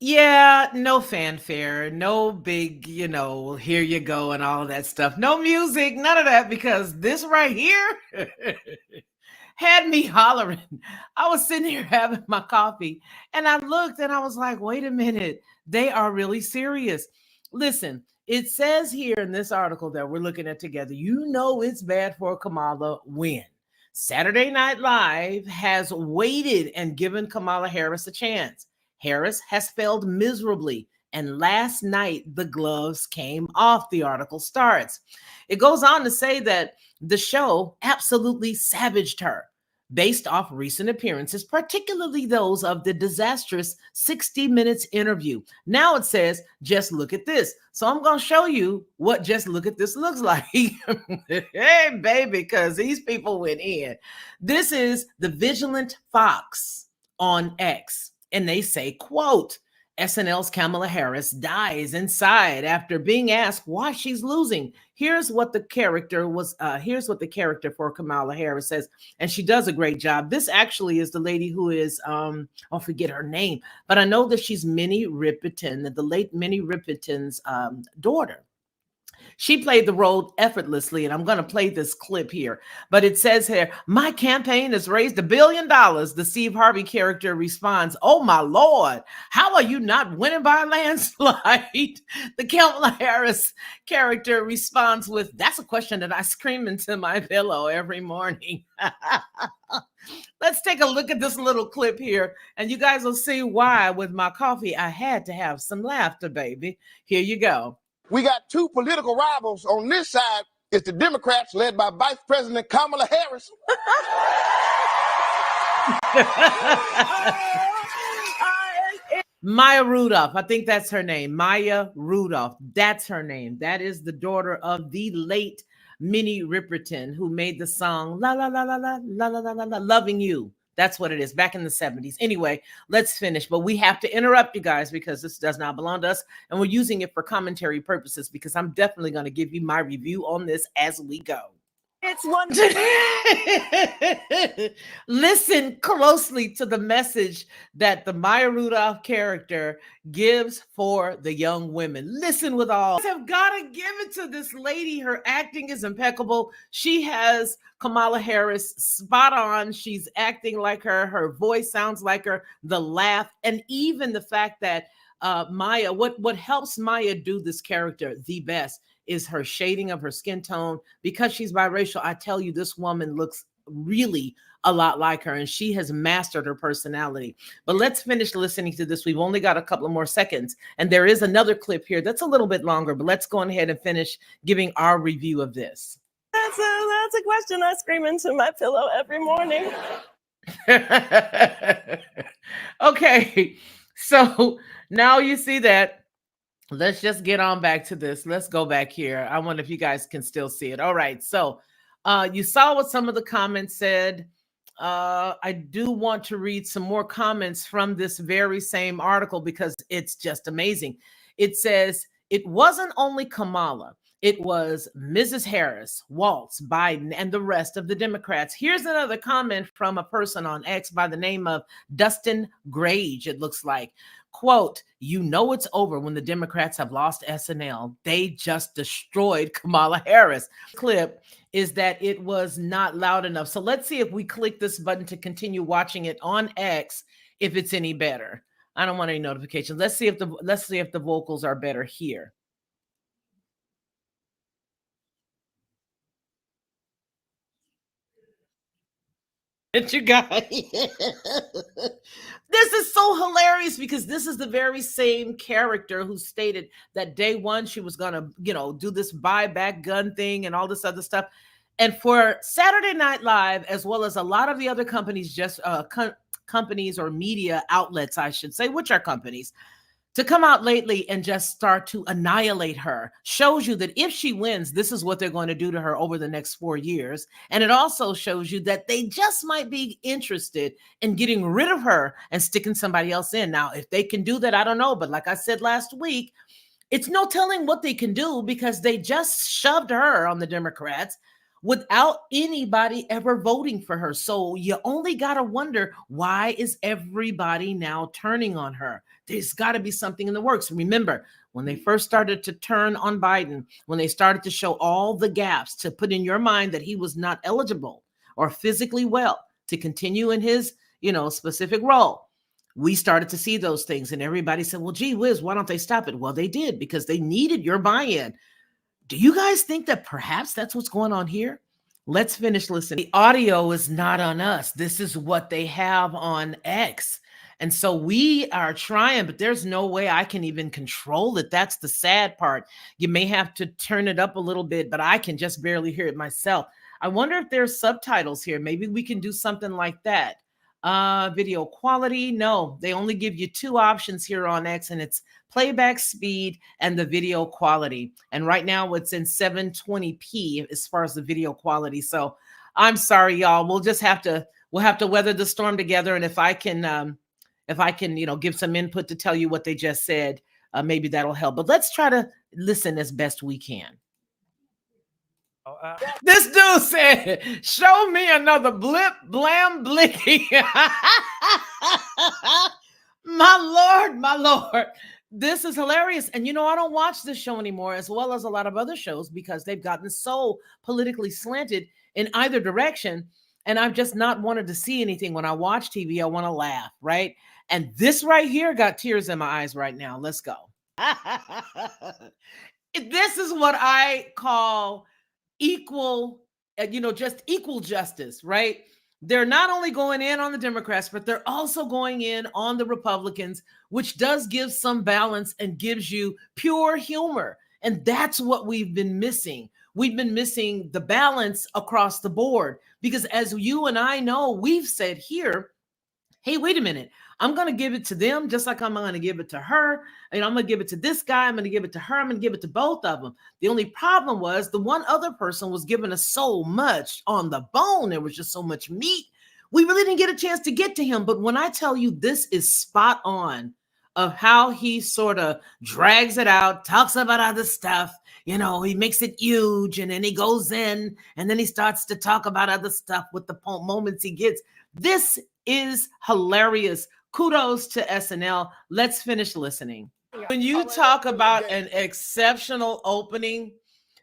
Yeah, no fanfare, no big, here you go and all of that stuff. No music, none of that, because this right here had me hollering. I was sitting here having my coffee and I looked and I was like, wait a minute, they are really serious. Listen, it says here in this article that we're looking at together, it's bad for Kamala when Saturday Night Live has waited and given Kamala Harris a chance. Harris has failed miserably, and last night the gloves came off, the article starts. It goes on to say that the show absolutely savaged her based off recent appearances, particularly those of the disastrous 60 Minutes interview. Now it says, just look at this. So I'm going to show you what just look at this looks like. Hey, baby, because these people went in. This is the Vigilant Fox on X. And they say, quote, SNL's Kamala Harris dies inside after being asked why she's losing. Here's what the character for Kamala Harris says, and she does a great job. This actually is the lady who is I'll forget her name, but I know that she's Minnie Riperton, the late Minnie Riperton's daughter. She played the role effortlessly, and I'm going to play this clip here. But it says here, my campaign has raised $1 billion. The Steve Harvey character responds, oh my Lord, how are you not winning by a landslide? The Kamala Harris character responds with, that's a question that I scream into my pillow every morning. Let's take a look at this little clip here, and you guys will see why with my coffee I had to have some laughter, baby. Here you go. We got two political rivals. On this side is the Democrats led by Vice President Kamala Harris. Maya Rudolph. I think that's her name. Maya Rudolph. That's her name. That is the daughter of the late Minnie Riperton, who made the song La La La La La La La La La La Loving You. That's what it is, back in the 70s. Anyway, let's finish. But we have to interrupt you guys because this does not belong to us. And we're using it for commentary purposes because I'm definitely going to give you my review on this as we go. It's one. Listen closely to the message that the Maya Rudolph character gives for the young women. Listen with all. You have got to give it to this lady. Her acting is impeccable. She has Kamala Harris spot on. She's acting like her. Her voice sounds like her. The laugh, and even the fact that Maya, what helps Maya do this character the best is her shading of her skin tone. Because she's biracial, I tell you, this woman looks really a lot like her, and she has mastered her personality. But let's finish listening to this. We've only got a couple of more seconds, and there is another clip here that's a little bit longer, but let's go ahead and finish giving our review of this. That's a question I scream into my pillow every morning. Okay, so now you see that. Let's just get on back to this. Let's go back here. I wonder if you guys can still see it. All right. So you saw what some of the comments said. I do want to read some more comments from this very same article because it's just amazing. It says, it wasn't only Kamala. It was Mrs. Harris, Waltz, Biden, and the rest of the Democrats. Here's another comment from a person on X by the name of Dustin Grage, it looks like. Quote, you know it's over when the Democrats have lost SNL. They just destroyed Kamala Harris. Clip is that it was not loud enough. So let's see if we click this button to continue watching it on X, if it's any better. I don't want any notifications. Let's see if the vocals are better here. That you guys. This is so hilarious because this is the very same character who stated that day one she was gonna, do this buyback gun thing and all this other stuff. And for Saturday Night Live, as well as a lot of the other companies, just companies or media outlets, I should say, which are companies, to come out lately and just start to annihilate her shows you that if she wins, this is what they're going to do to her over the next 4 years. And it also shows you that they just might be interested in getting rid of her and sticking somebody else in. Now, if they can do that, I don't know. But like I said last week, it's no telling what they can do because they just shoved her on the Democrats without anybody ever voting for her. So you only got to wonder, why is everybody now turning on her? There's got to be something in the works. Remember, when they first started to turn on Biden, when they started to show all the gaps, to put in your mind that he was not eligible or physically well to continue in his, specific role, we started to see those things. And everybody said, well, gee whiz, why don't they stop it? Well, they did, because they needed your buy-in. Do you guys think that perhaps that's what's going on here? Let's finish listening. The audio is not on us. This is what they have on X. And so we are trying, but there's no way I can even control it. That's the sad part. You may have to turn it up a little bit, but I can just barely hear it myself. I wonder if there's subtitles here. Maybe we can do something like that. Video quality. No, they only give you two options here on X, and it's playback speed and the video quality. And right now it's in 720p as far as the video quality. So I'm sorry, y'all. We'll have to weather the storm together. And if I can, give some input to tell you what they just said, maybe that'll help. But let's try to listen as best we can. This dude said, show me another blip, blam, blicky. My Lord. This is hilarious. And I don't watch this show anymore, as well as a lot of other shows, because they've gotten so politically slanted in either direction. And I've just not wanted to see anything. When I watch TV, I want to laugh, right? And this right here got tears in my eyes right now. Let's go. This is what I call equal, just equal justice, right? They're not only going in on the Democrats, but they're also going in on the Republicans, which does give some balance and gives you pure humor. And that's what we've been missing. We've been missing the balance across the board, because as you and I know, we've said here, hey, wait a minute, I'm going to give it to them just like I'm going to give it to her. I'm going to give it to this guy. I'm going to give it to her. I'm going to give it to both of them. The only problem was the one other person was giving us so much on the bone. There was just so much meat. We really didn't get a chance to get to him. But when I tell you, this is spot on of how he sort of drags it out, talks about other stuff. He makes it huge, and then he goes in, and then he starts to talk about other stuff with the moments he gets. This is hilarious. Kudos to SNL. Let's finish listening. When you talk about an exceptional opening,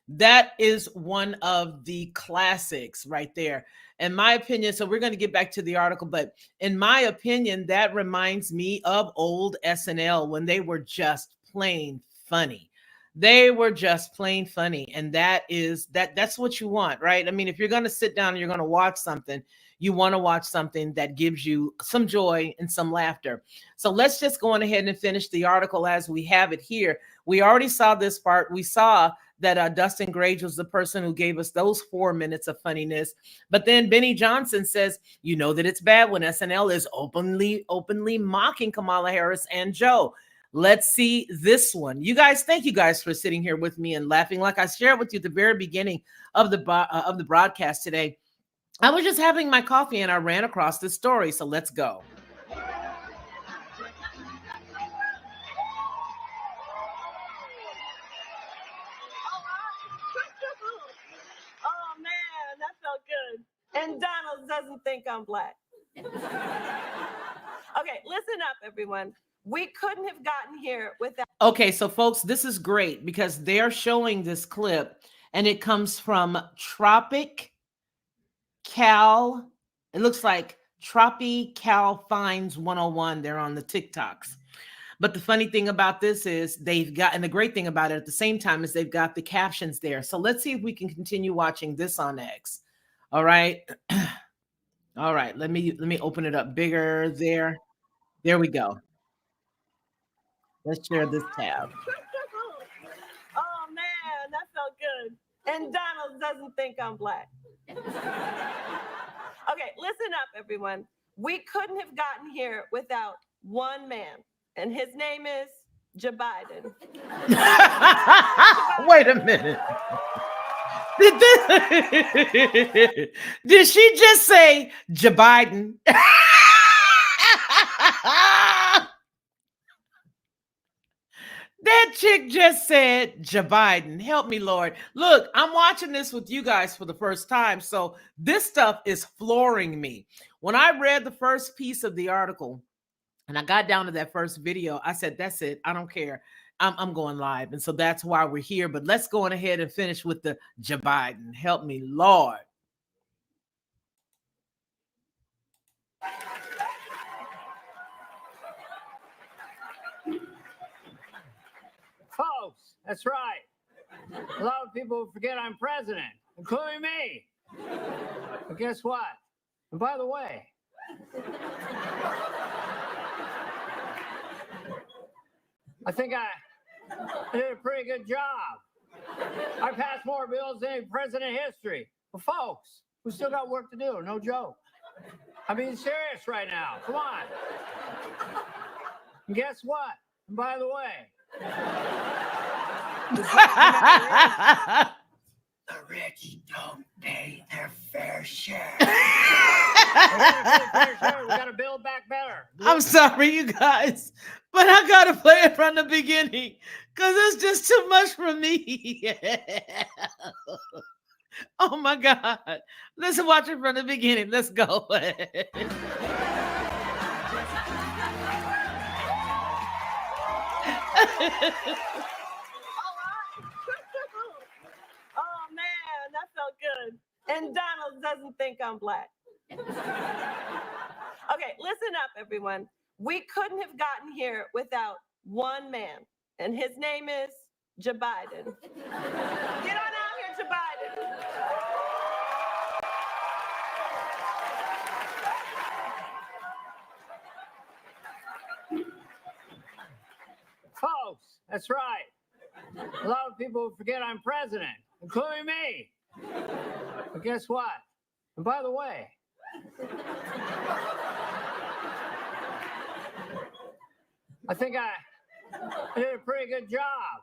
that is one of the classics right there, in my opinion. So we're going to get back to the article, but in my opinion, that reminds me of old SNL when they were just plain funny. They were just plain funny. And that's what you want, right? I mean, if you're going to sit down and you're going to watch something, you want to watch something that gives you some joy and some laughter. So let's just go on ahead and finish the article as we have it here. We already saw this part. We saw that Dustin Grage was the person who gave us those 4 minutes of funniness. But then Benny Johnson says, that it's bad when SNL is openly mocking Kamala Harris and Joe. Let's see this one. Thank you guys for sitting here with me and laughing. Like I shared with you at the very beginning of the broadcast today, I was just having my coffee and I ran across this story. So let's go. Oh man, that felt good. And Donald doesn't think I'm black. Okay, listen up, everyone. We couldn't have gotten here without. Okay, so folks, this is great because they're showing this clip, and it comes from Tropic Cal. It looks like Tropic Cal Finds 101. They're on the TikToks. But the funny thing about this is and the great thing about it at the same time is they've got the captions there. So let's see if we can continue watching this on X. All right. All right. Let me open it up bigger there. There we go. Let's share this tab. Oh man, that felt good. And Donald doesn't think I'm black. Okay, listen up, everyone. We couldn't have gotten here without one man, and his name is Joe Biden. Wait a minute. Did she just say Joe Biden? That chick just said, Joe Biden, help me, Lord. Look, I'm watching this with you guys for the first time, so this stuff is flooring me. When I read the first piece of the article and I got down to that first video, I said, that's it. I don't care. I'm going live. And so that's why we're here. But let's go on ahead and finish with the Joe Biden. Help me, Lord. Folks, that's right. A lot of people forget I'm president, including me. But guess what? And by the way, I think I did a pretty good job. I passed more bills than any president in history. But folks, we still got work to do, no joke. I'm being serious right now. Come on. And guess what? And by the way, the rich don't pay their fair share. We gotta build back better. I'm sorry, you guys, but I gotta play it from the beginning because it's just too much for me. Oh my God. Let's watch it from the beginning. Let's go. Oh man, that felt good. And Donald doesn't think I'm black. Okay, listen up, everyone. We couldn't have gotten here without one man, and his name is Joe Biden. Get on out here, Joe Biden. Folks, that's right. A lot of people forget I'm president, including me. But guess what? And by the way, I think I did a pretty good job.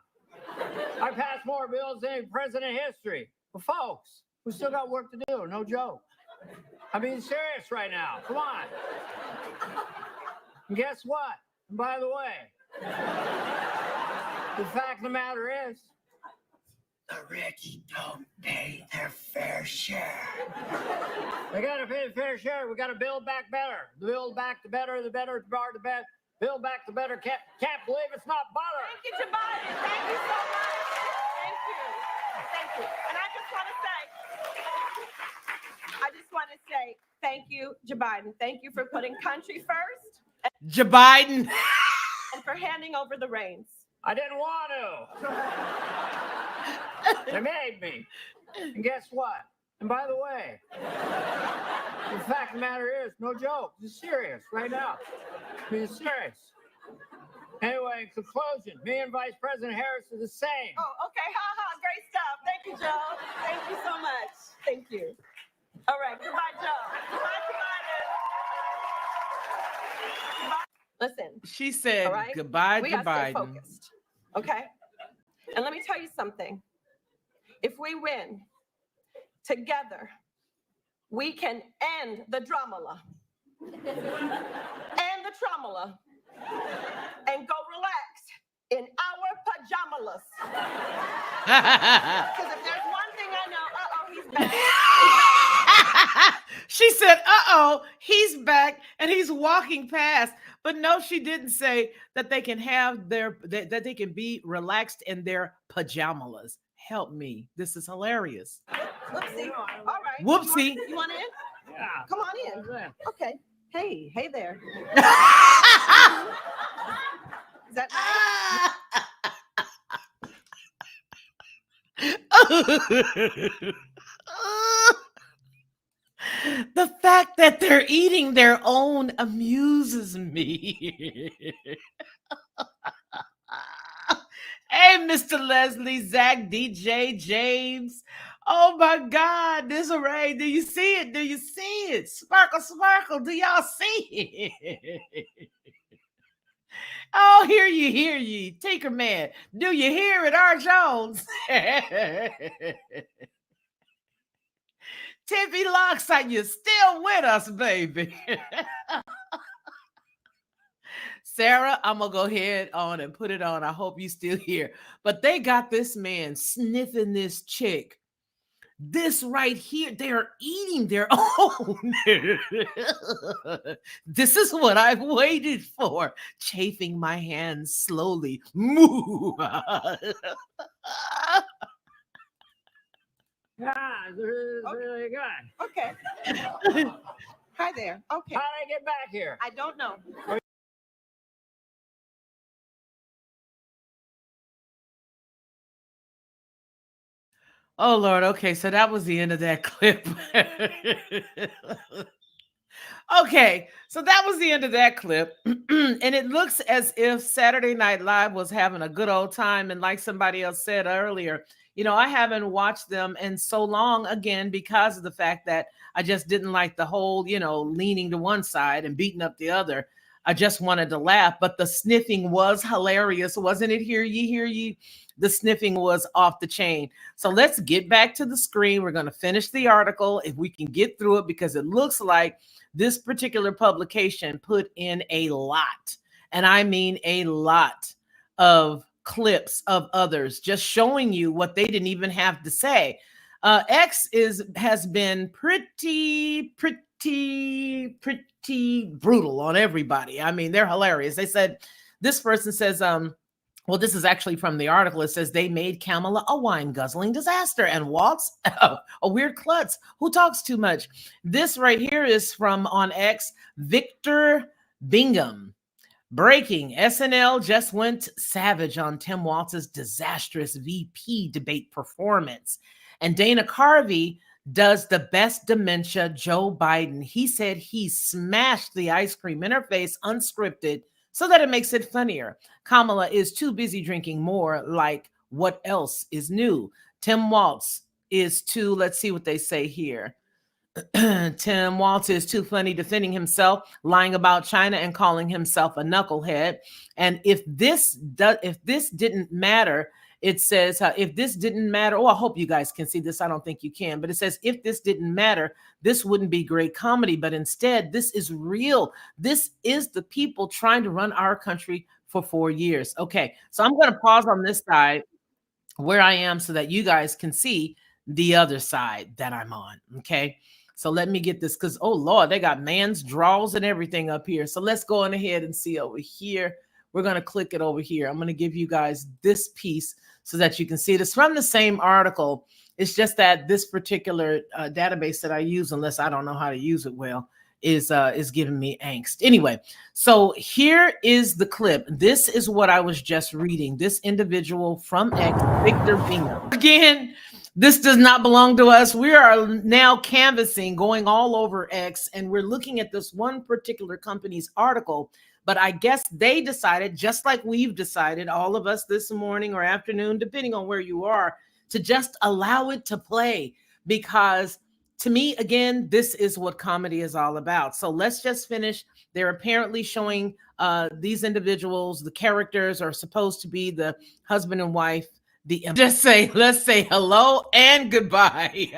I passed more bills than any president in history. But folks, we still got work to do, no joke. I'm being serious right now. Come on. And guess what? And by the way, the fact of the matter is, the rich don't pay their fair share. They gotta pay the fair share. We gotta build back better. Build back the better, the better, the better. Build back the better. Can't believe it's not butter. Thank you, Joe Biden. Thank you so much. Thank you. Thank you. And I just want to say thank you, Joe Biden. Thank you for putting country first. Joe Biden. And for handing over the reins. I didn't want to. They made me. And guess what? And by the way, the fact of the matter is, no joke. This is serious right now. Being serious. Anyway, in conclusion, me and Vice President Harris are the same. Oh, okay. Ha ha. Great stuff. Thank you, Joe. Thank you so much. Thank you. All right. Goodbye, Joe. Goodbye, Biden. Listen. She said, all right? goodbye we to gotta stay Biden. Focused. Okay. And let me tell you something. If we win together, we can end the dramala. And the traumala. And go relax in our pajamas. Because if there's one thing I know, he's back. She said, he's back and he's walking past. But no, she didn't say that they can have that they can be relaxed in their pajamas. Help me. This is hilarious. Whoopsie. All right. Whoopsie. You want in? Yeah. Come on in. Okay. Hey there. Is that nice? The fact that they're eating their own amuses me. Hey, Mr. Leslie, Zach, DJ, James. Oh my God, this array. Do you see it? Do you see it? Sparkle, sparkle. Do y'all see it? Oh, hear ye. Tinker Man. Do you hear it, R. Jones? Tippy Locks, are you still with us, baby? Sarah, I'm gonna go ahead on and put it on. I hope you still here. But they got this man sniffing this chick. This right here, they're eating their own. This is what I've waited for. Chafing my hands slowly. Moo. Yeah, this is really good. Okay. Hi there. Okay. How did I get back here? I don't know. Oh Lord, okay, so that was the end of that clip. Okay, so that was the end of that clip. And it looks as if Saturday Night Live was having a good old time. And like somebody else said earlier, I haven't watched them in so long, again, because of the fact that I just didn't like the whole, leaning to one side and beating up the other. I just wanted to laugh, but the sniffing was hilarious, wasn't it? Hear ye, hear ye. The sniffing was off the chain. So let's get back to the screen. We're going to finish the article if we can get through it, because it looks like this particular publication put in a lot, and I mean a lot, of clips of others just showing you what they didn't even have to say. X has been pretty brutal on everybody. I mean, they're hilarious. They said, this person says, well, this is actually from the article. It says they made Kamala a wine-guzzling disaster and Waltz a weird klutz who talks too much. This right here is from, on X, Victor Bingham. Breaking, SNL just went savage on Tim Walz's disastrous VP debate performance. And Dana Carvey does the best dementia Joe Biden. He said he smashed the ice cream in her face unscripted so that it makes it funnier. Kamala is too busy drinking more, like what else is new? Tim Walz is too, let's see what they say here. Tim Walz is too funny defending himself, lying about China and calling himself a knucklehead. And if this didn't matter, it says, if this didn't matter, I hope you guys can see this. I don't think you can, but it says, if this didn't matter, this wouldn't be great comedy, but instead, this is real. This is the people trying to run our country for 4 years. Okay, so I'm going to pause on this side where I am so that you guys can see the other side that I'm on. Okay, so let me get this, because, oh Lord, they got man's draws and everything up here. So let's go on ahead and see over here. We're going to click it over here. I'm going to give you guys this piece so that you can see it. It's from the same article. It's just that this particular database that I use, unless I don't know how to use it well, is giving me angst. Anyway, so here is the clip. This is what I was just reading. This individual from X, Victor Bingham. Again, this does not belong to us. We are now canvassing, going all over X, and we're looking at this one particular company's article. But I guess they decided, just like we've decided, all of us this morning or afternoon, depending on where you are, to just allow it to play. Because to me, again, this is what comedy is all about. So let's just finish. They're apparently showing these individuals, the characters are supposed to be the husband and wife. Let's say hello and goodbye.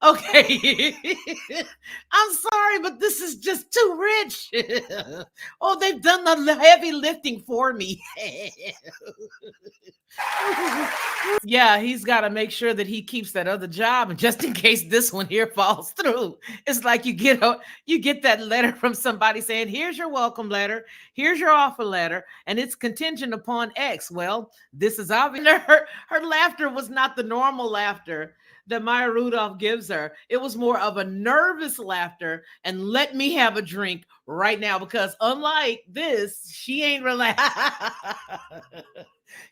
Okay. I'm sorry, but this is just too rich. Oh, they've done the heavy lifting for me. Yeah, he's got to make sure that he keeps that other job, just in case this one here falls through. It's like you get that letter from somebody saying, here's your welcome letter, here's your offer letter, and it's contingent upon X. Well, this is obvious. Her laughter was not the normal laughter that Maya Rudolph gives her. It was more of a nervous laughter, and let me have a drink right now, because unlike this, she ain't relaxed.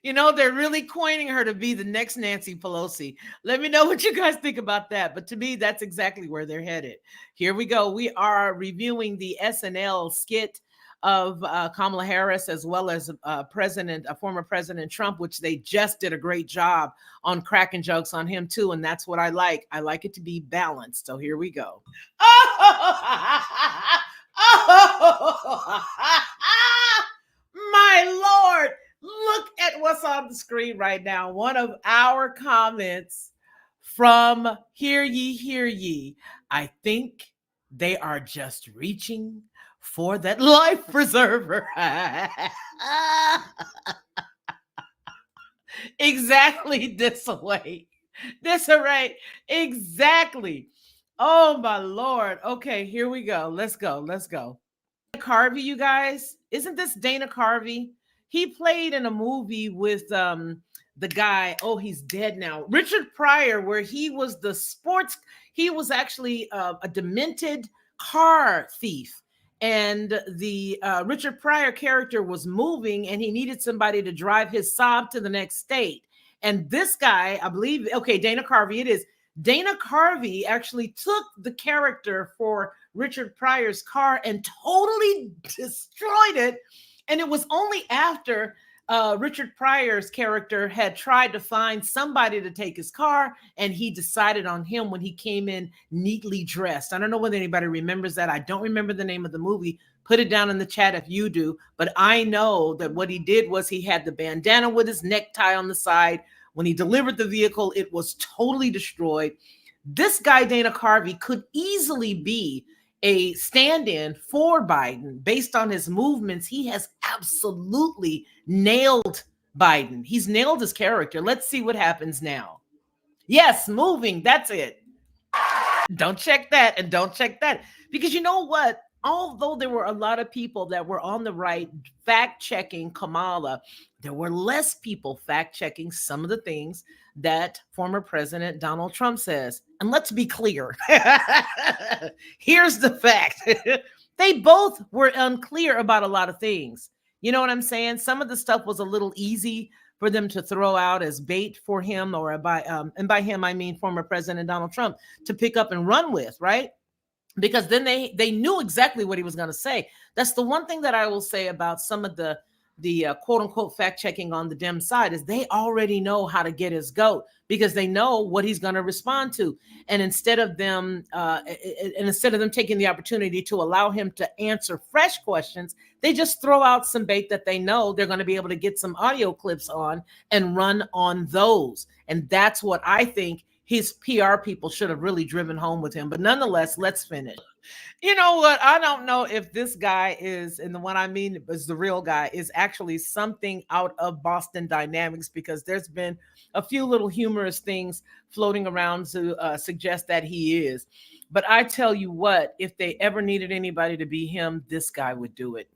They're really coining her to be the next Nancy Pelosi. Let me know what you guys think about that. But to me, that's exactly where they're headed. Here we go. We are reviewing the SNL skit of Kamala Harris, as well as former President Trump, which they just did a great job on cracking jokes on him too. And that's what I like. I like it to be balanced. So here we go. My Lord, look at what's on the screen right now. One of our comments from Hear Ye, Hear Ye. I think they are just reaching for that life preserver. Exactly this way. Disarray. Exactly. Oh my Lord. Okay, here we go. Let's go. Let's go. Carvey, you guys. Isn't this Dana Carvey? He played in a movie with the guy, oh, he's dead now, Richard Pryor, where he was the sports, he was actually a demented car thief. And the Richard Pryor character was moving and he needed somebody to drive his Saab to the next state. And this guy, I believe, okay, Dana Carvey, it is. Dana Carvey actually took the character for Richard Pryor's car and totally destroyed it. And it was only after Richard Pryor's character had tried to find somebody to take his car, and he decided on him when he came in neatly dressed. I don't know whether anybody remembers that. I don't remember the name of the movie. Put it down in the chat if you do. But I know that what he did was he had the bandana with his necktie on the side. When he delivered the vehicle, it was totally destroyed. This guy, Dana Carvey, could easily be a stand-in for Biden based on his movements. He has absolutely nailed Biden. He's nailed his character. Let's see what happens now. Yes, moving. That's it. Don't check that and don't check that. Because you know what? Although there were a lot of people that were on the right fact-checking Kamala, there were less people fact-checking some of the things that former President Donald Trump says. And let's be clear. Here's the fact. They both were unclear about a lot of things. You know what I'm saying? Some of the stuff was a little easy for them to throw out as bait for him, or and by him, I mean former President Donald Trump, to pick up and run with, right? Because then they knew exactly what he was going to say. That's the one thing that I will say about some of the quote unquote fact checking on the Dem side, is they already know how to get his goat, because they know what he's going to respond to. And instead of them taking the opportunity to allow him to answer fresh questions, they just throw out some bait that they know they're going to be able to get some audio clips on and run on those. And that's what I think his PR people should have really driven home with him. But nonetheless, let's finish. You know what? I don't know if this guy is, and the one I mean is the real guy, is actually something out of Boston Dynamics, because there's been a few little humorous things floating around to suggest that he is. But I tell you what, if they ever needed anybody to be him, this guy would do it.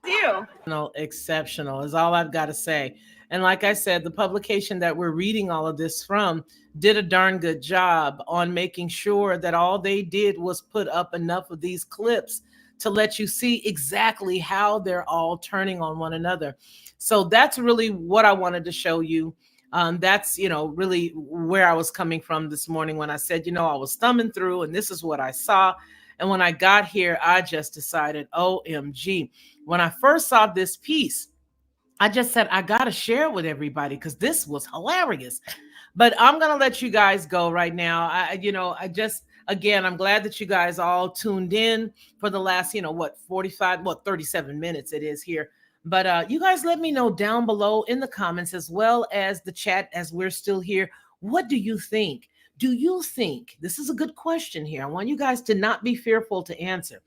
You. No, exceptional is all I've got to say. And like I said, the publication that we're reading all of this from did a darn good job on making sure that all they did was put up enough of these clips to let you see exactly how they're all turning on one another. So that's really what I wanted to show you. That's, really where I was coming from this morning when I said, I was thumbing through and this is what I saw. And when I got here, I just decided, OMG. When I first saw this piece, I just said, I got to share it with everybody because this was hilarious. But I'm going to let you guys go right now. Again, I'm glad that you guys all tuned in for the last, 37 minutes it is here. But you guys let me know down below in the comments, as well as the chat, as we're still here. What do you think? Do you think, this is a good question here, I want you guys to not be fearful to answer.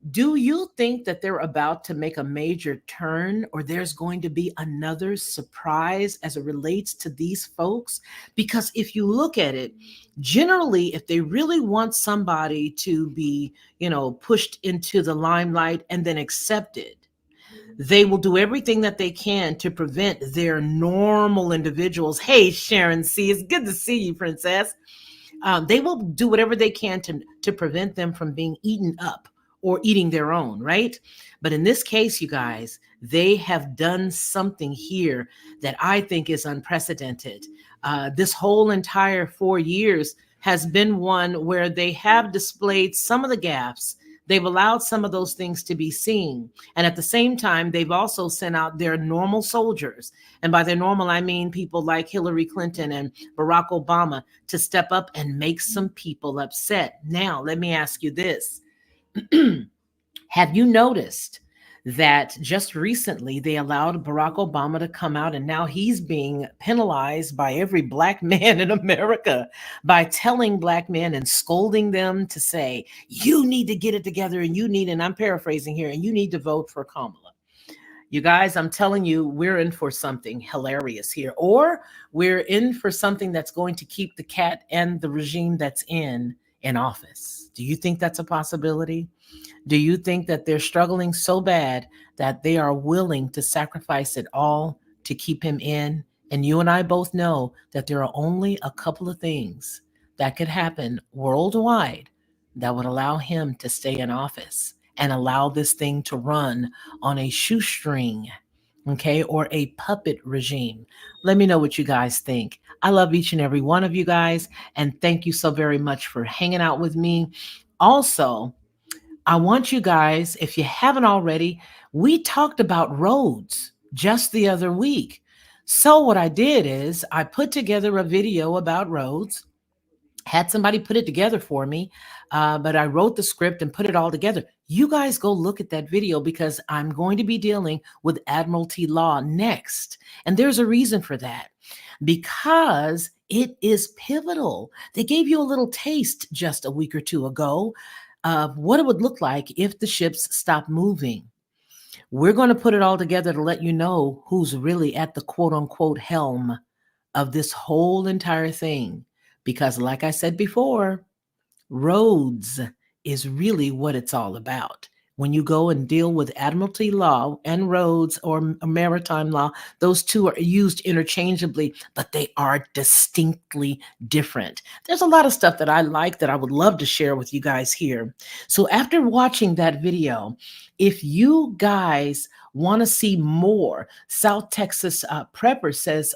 Do you think that they're about to make a major turn, or there's going to be another surprise as it relates to these folks? Because if you look at it, generally, if they really want somebody to be, pushed into the limelight and then accepted, they will do everything that they can to prevent their normal individuals. Hey, Sharon C., it's good to see you, princess. They will do whatever they can to prevent them from being eaten up or eating their own, right? But in this case, you guys, they have done something here that I think is unprecedented. This whole entire 4 years has been one where they have displayed some of the gaps. They've allowed some of those things to be seen. And at the same time, they've also sent out their normal soldiers. And by their normal, I mean people like Hillary Clinton and Barack Obama, to step up and make some people upset. Now, let me ask you this. Have you noticed that just recently they allowed Barack Obama to come out, and now he's being penalized by every black man in America by telling black men and scolding them to say, you need to get it together and you need, and I'm paraphrasing here, and you need to vote for Kamala. You guys, I'm telling you, we're in for something hilarious here, or we're in for something that's going to keep the cat and the regime that's in office. Do you think that's a possibility? Do you think that they're struggling so bad that they are willing to sacrifice it all to keep him in? And you and I both know that there are only a couple of things that could happen worldwide that would allow him to stay in office and allow this thing to run on a shoestring, okay, or a puppet regime. Let me know what you guys think. I love each and every one of you guys, and thank you so very much for hanging out with me. Also, I want you guys, if you haven't already, we talked about roads just the other week. So what I did is I put together a video about roads, had somebody put it together for me, but I wrote the script and put it all together. You guys go look at that video because I'm going to be dealing with admiralty law next. And there's a reason for that, because it is pivotal. They gave you a little taste just a week or two ago of what it would look like if the ships stopped moving. We're going to put it all together to let you know who's really at the quote unquote helm of this whole entire thing. Because, like I said before, roads is really what it's all about. When you go and deal with admiralty law and roads or maritime law, those two are used interchangeably, but they are distinctly different. There's a lot of stuff that I like that I would love to share with you guys here. So after watching that video, if you guys want to see more, South Texas Prepper says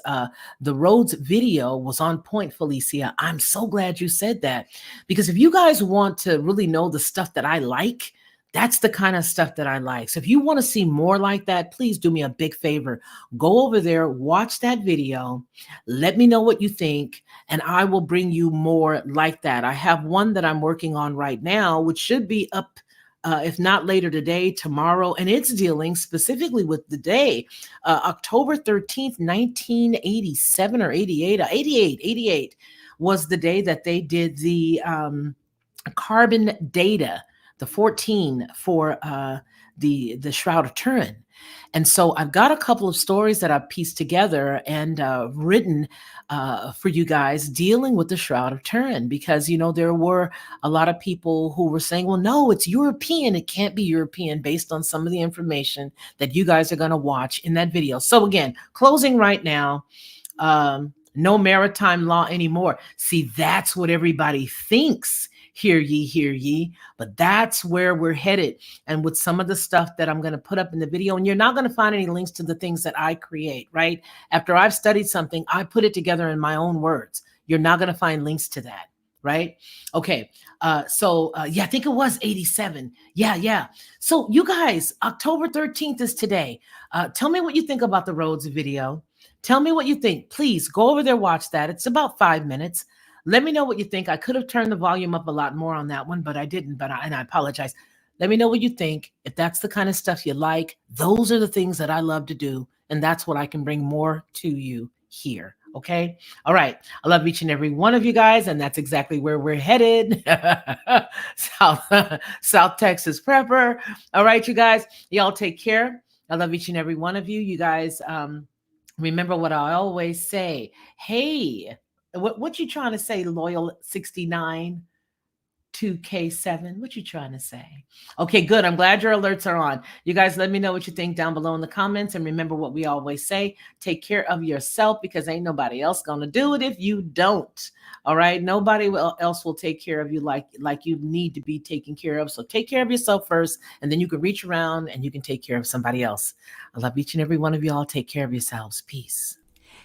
the roads video was on point, Felicia. I'm so glad you said that, because if you guys want to really know the stuff that I like, that's the kind of stuff that I like. So if you want to see more like that, please do me a big favor. Go over there, watch that video. Let me know what you think, and I will bring you more like that. I have one that I'm working on right now, which should be up, if not later today, tomorrow. And it's dealing specifically with the day, October 13th, 1987 or 88, 88 was the day that they did the carbon data, the 14 for the Shroud of Turin. And so I've got a couple of stories that I've pieced together and written for you guys dealing with the Shroud of Turin, because, you know, there were a lot of people who were saying, well, no, it's European. It can't be European based on some of the information that you guys are going to watch in that video. So again, closing right now. No maritime law anymore. See, that's what everybody thinks. Hear ye, but that's where we're headed. And with some of the stuff that I'm going to put up in the video, and you're not going to find any links to the things that I create, right? After I've studied something, I put it together in my own words. You're not going to find links to that, right? Okay. So yeah, I think it was 87. Yeah. So you guys, October 13th is today. Tell me what you think about the roads video. Tell me what you think. Please go over there, watch that. It's about 5 minutes. Let me know what you think. I could have turned the volume up a lot more on that one, but I didn't. And I apologize. Let me know what you think. If that's the kind of stuff you like, those are the things that I love to do. And that's what I can bring more to you here. Okay. All right. I love each and every one of you guys. And that's exactly where we're headed. South Texas Prepper. All right, you guys. Y'all take care. I love each and every one of you. You guys, remember what I always say. Hey, what you trying to say, Loyal 69 2K7? What you trying to say? Okay, good. I'm glad your alerts are on. You guys, let me know what you think down below in the comments. And remember what we always say, take care of yourself, because ain't nobody else going to do it if you don't. All right. Nobody else will take care of you like you need to be taken care of. So take care of yourself first, and then you can reach around and you can take care of somebody else. I love each and every one of y'all. Take care of yourselves. Peace.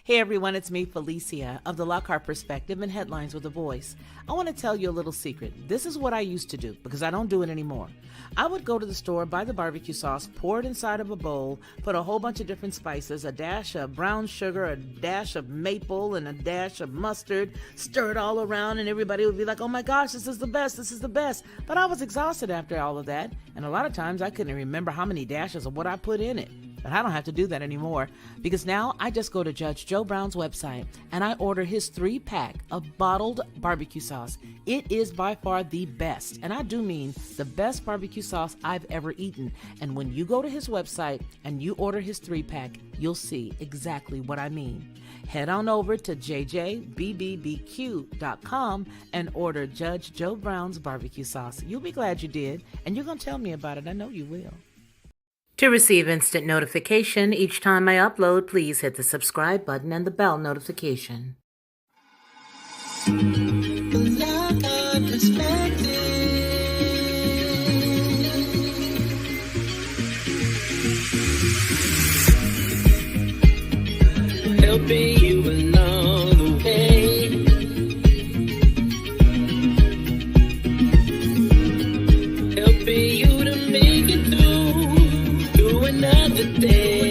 Hey everyone, it's me, Felicia, of the Lockhart Perspective and Headlines with a Voice. I want to tell you a little secret. This is what I used to do, because I don't do it anymore. I would go to the store, buy the barbecue sauce, pour it inside of a bowl, put a whole bunch of different spices, a dash of brown sugar, a dash of maple, and a dash of mustard, stir it all around, and everybody would be like, oh my gosh, this is the best, this is the best. But I was exhausted after all of that, and a lot of times I couldn't remember how many dashes of what I put in it. But I don't have to do that anymore, because now I just go to Judge Joe Brown's website and I order his 3-pack of bottled barbecue sauce. It is by far the best, and I do mean the best barbecue sauce I've ever eaten. And when you go to his website and you order his 3-pack, you'll see exactly what I mean. Head on over to jjbbbq.com and order Judge Joe Brown's barbecue sauce. You'll be glad you did, and you're going to tell me about it. I know you will. To receive instant notification each time I upload, please hit the subscribe button and the bell notification. Helping you along the way, helping you to make it through another day.